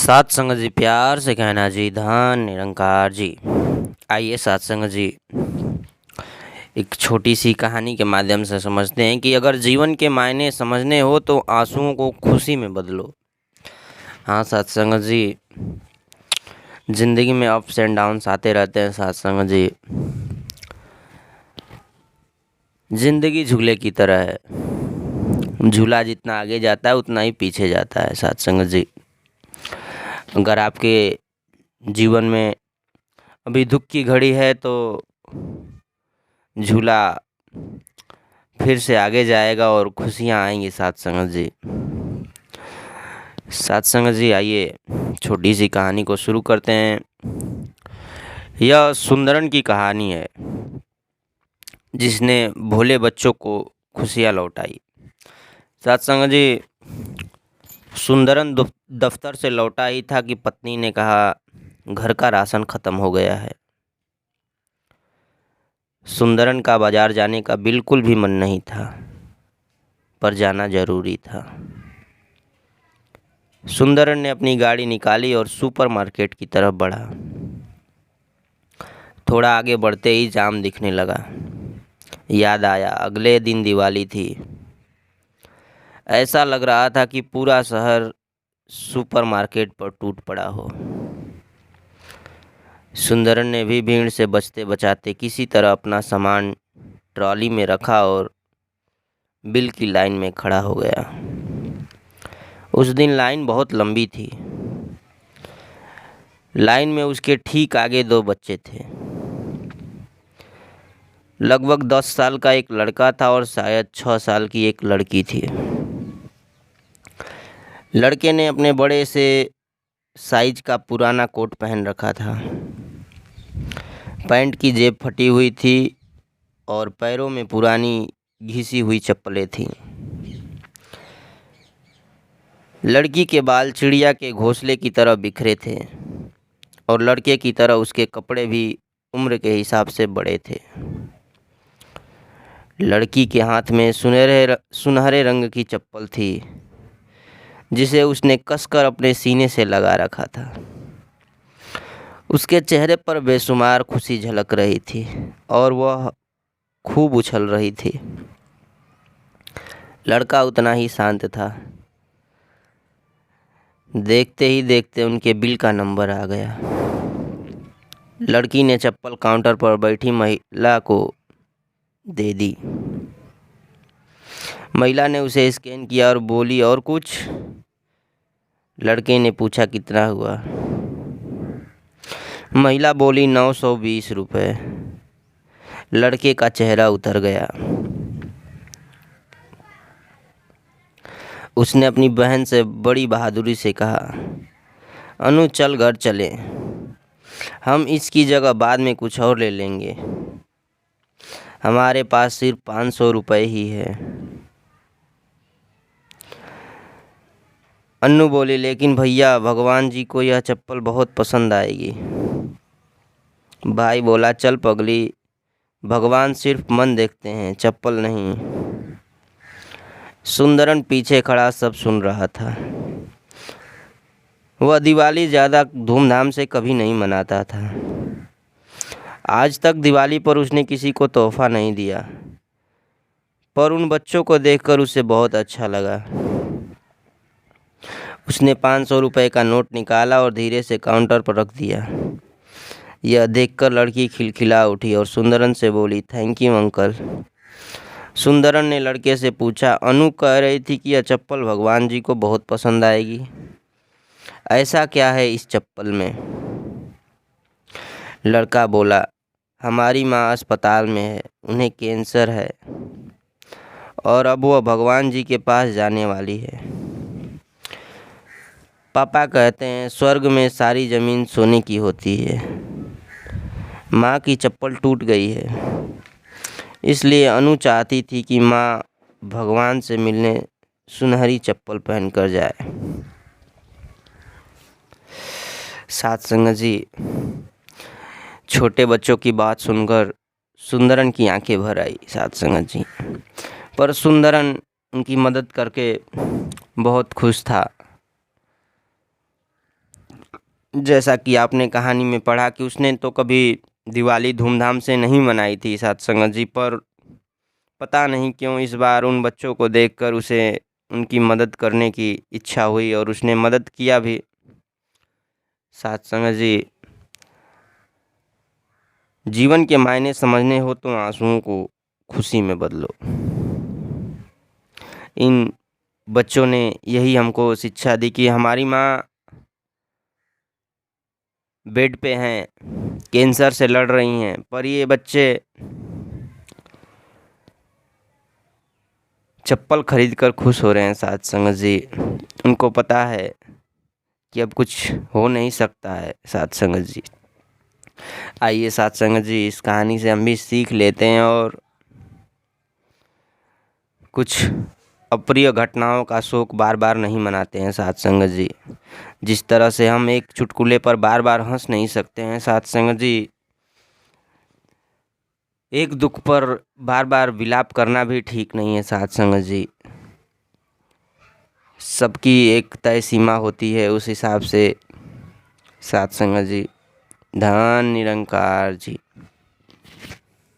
सात संगत जी, प्यार से कहना जी, धन निरंकार जी। आइए सात संगत जी, एक छोटी सी कहानी के माध्यम से समझते हैं कि अगर जीवन के मायने समझने हो तो आंसुओं को खुशी में बदलो। हाँ सात संगत जी, जिंदगी में अप्स एंड डाउन्स आते रहते हैं सात संगत जी। जिंदगी झूले की तरह है, झूला जितना आगे जाता है उतना ही पीछे जाता है सात संगत जी। अगर आपके जीवन में अभी दुख की घड़ी है तो झूला फिर से आगे जाएगा और खुशियाँ आएंगी सात संगत जी। सात संगत जी, आइए छोटी सी कहानी को शुरू करते हैं। यह सुंदरन की कहानी है जिसने भोले बच्चों को खुशियाँ लौटाई। सात संगत जी, सुंदरन दफ्तर से लौटा ही था कि पत्नी ने कहा, घर का राशन खत्म हो गया है। सुंदरन का बाजार जाने का बिल्कुल भी मन नहीं था, पर जाना जरूरी था। सुंदरन ने अपनी गाड़ी निकाली और सुपरमार्केट की तरफ बढ़ा। थोड़ा आगे बढ़ते ही जाम दिखने लगा। याद आया, अगले दिन दिवाली थी। ऐसा लग रहा था कि पूरा शहर सुपरमार्केट पर टूट पड़ा हो। सुंदरन ने भी भीड़ से बचते बचाते किसी तरह अपना सामान ट्रॉली में रखा और बिल की लाइन में खड़ा हो गया। उस दिन लाइन बहुत लंबी थी। लाइन में उसके ठीक आगे दो बच्चे थे। लगभग 10 साल का एक लड़का था और शायद 6 साल की एक लड़की थी। लड़के ने अपने बड़े से साइज का पुराना कोट पहन रखा था। पैंट की जेब फटी हुई थी और पैरों में पुरानी घिसी हुई चप्पलें थीं। लड़की के बाल चिड़िया के घोंसले की तरह बिखरे थे और लड़के की तरह उसके कपड़े भी उम्र के हिसाब से बड़े थे। लड़की के हाथ में सुनहरे रंग की चप्पल थी जिसे उसने कसकर अपने सीने से लगा रखा था। उसके चेहरे पर बेशुमार खुशी झलक रही थी और वह खूब उछल रही थी। लड़का उतना ही शांत था। देखते ही देखते उनके बिल का नंबर आ गया। लड़की ने चप्पल काउंटर पर बैठी महिला को दे दी। महिला ने उसे स्कैन किया और बोली, और कुछ? लड़के ने पूछा, कितना हुआ? महिला बोली, 920 रुपये। लड़के का चेहरा उतर गया। उसने अपनी बहन से बड़ी बहादुरी से कहा, अनु चल घर चले, हम इसकी जगह बाद में कुछ और ले लेंगे, हमारे पास सिर्फ 500 रुपये ही है। अन्नू बोली, लेकिन भैया भगवान जी को यह चप्पल बहुत पसंद आएगी। भाई बोला, चल पगली, भगवान सिर्फ मन देखते हैं, चप्पल नहीं। सुंदरन पीछे खड़ा सब सुन रहा था। वह दिवाली ज़्यादा धूमधाम से कभी नहीं मनाता था। आज तक दिवाली पर उसने किसी को तोहफा नहीं दिया, पर उन बच्चों को देखकर उसे बहुत अच्छा लगा। उसने 500 रुपये का नोट निकाला और धीरे से काउंटर पर रख दिया। यह देखकर लड़की खिलखिला उठी और सुंदरन से बोली, थैंक यू अंकल। सुंदरन ने लड़के से पूछा, अनु कह रही थी कि यह चप्पल भगवान जी को बहुत पसंद आएगी, ऐसा क्या है इस चप्पल में? लड़का बोला, हमारी माँ अस्पताल में है, उन्हें कैंसर है और अब वह भगवान जी के पास जाने वाली है। पापा कहते हैं स्वर्ग में सारी ज़मीन सोने की होती है। माँ की चप्पल टूट गई है, इसलिए अनु चाहती थी कि माँ भगवान से मिलने सुनहरी चप्पल पहनकर जाए। सात संगत जी, छोटे बच्चों की बात सुनकर सुंदरन की आंखें भर आई सात संगत जी, पर सुंदरन उनकी मदद करके बहुत खुश था। जैसा कि आपने कहानी में पढ़ा कि उसने तो कभी दिवाली धूमधाम से नहीं मनाई थी साथ संगत जी, पर पता नहीं क्यों इस बार उन बच्चों को देखकर उसे उनकी मदद करने की इच्छा हुई और उसने मदद किया भी। साथ संगत जी, जीवन के मायने समझने हो तो आंसुओं को खुशी में बदलो। इन बच्चों ने यही हमको शिक्षा दी कि हमारी माँ बेड पे हैं, कैंसर से लड़ रही हैं, पर ये बच्चे चप्पल खरीद कर खुश हो रहे हैं। साथ संगत जी, उनको पता है कि अब कुछ हो नहीं सकता है। साथ संगत जी, आइए साथ संगत जी, इस कहानी से हम भी सीख लेते हैं और कुछ अप्रिय घटनाओं का शोक बार बार नहीं मनाते हैं। साथ संगत जी, जिस तरह से हम एक चुटकुले पर बार बार हंस नहीं सकते हैं, साथ संगत जी, एक दुख पर बार बार विलाप करना भी ठीक नहीं है। साथ संगत जी, सबकी एक तय सीमा होती है, उस हिसाब से। साथ संगत जी, धन निरंकार जी।